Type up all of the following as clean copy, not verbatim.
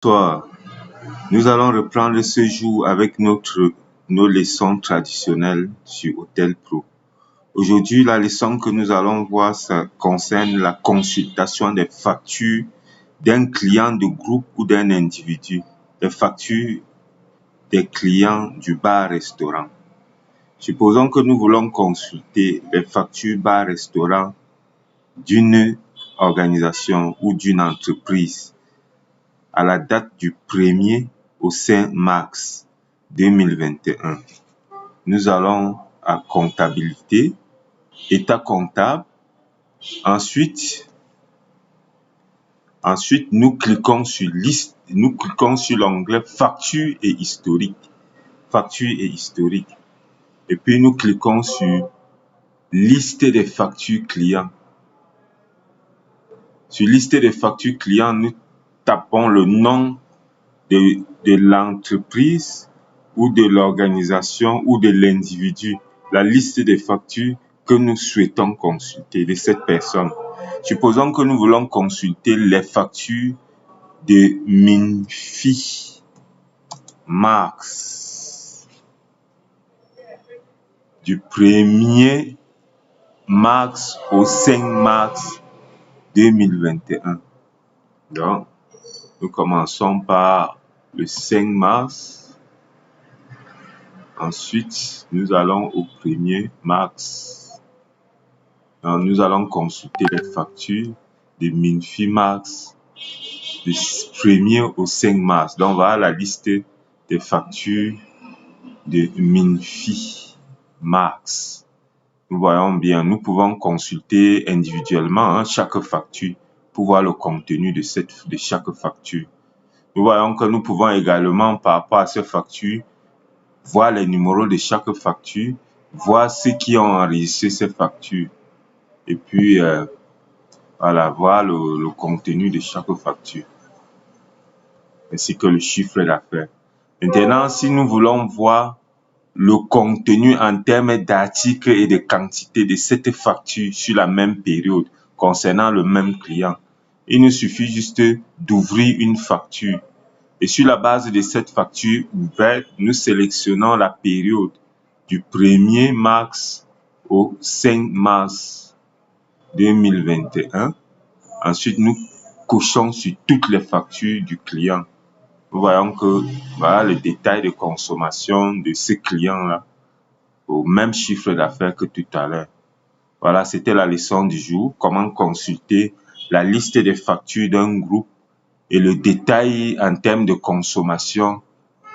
Bonsoir. Nous allons reprendre ce jour avec nos leçons traditionnelles sur Hôtel Pro. Aujourd'hui, la leçon que nous allons voir, ça concerne la consultation des factures d'un client de groupe ou d'un individu, les factures des clients du bar-restaurant. Supposons que nous voulons consulter les factures bar-restaurant d'une organisation ou d'une entreprise à la date du 1er au 5 mars 2021. Nous allons à comptabilité, état comptable. Ensuite, nous cliquons sur liste, nous cliquons sur l'onglet facture et historique. Facture et historique. Et puis nous cliquons sur liste des factures clients. Sur liste des factures clients, nous tapons le nom de l'entreprise ou de l'organisation ou de l'individu, la liste des factures que nous souhaitons consulter de cette personne. Supposons que nous voulons consulter les factures de Minfi Mars du 1er mars au 5 mars 2021. Donc, nous commençons par le 5 mars. Ensuite, nous allons au 1er mars. Donc, nous allons consulter les factures de Minfi Mars du 1er au 5 mars. Donc, voilà la liste des factures de Minfi Mars. Nous voyons bien, nous pouvons consulter individuellement chaque facture pour voir le contenu de chaque facture. Nous voyons que nous pouvons également, par rapport à ces factures, voir les numéros de chaque facture, voir ceux qui ont enregistré ces factures. Et puis, voilà, voir le contenu de chaque facture, ainsi que le chiffre d'affaires. Maintenant, si nous voulons voir le contenu en termes d'articles et de quantité de cette facture sur la même période, concernant le même client, il nous suffit juste d'ouvrir une facture. Et sur la base de cette facture ouverte, nous sélectionnons la période du 1er mars au 5 mars 2021. Ensuite, nous cochons sur toutes les factures du client. Nous voyons que voilà le détail de consommation de ce client-là au même chiffre d'affaires que tout à l'heure. Voilà, c'était la leçon du jour. Comment consulter la liste des factures d'un groupe et le détail en termes de consommation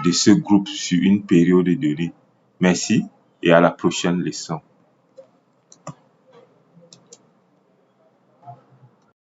de ce groupe sur une période donnée. Merci et à la prochaine leçon.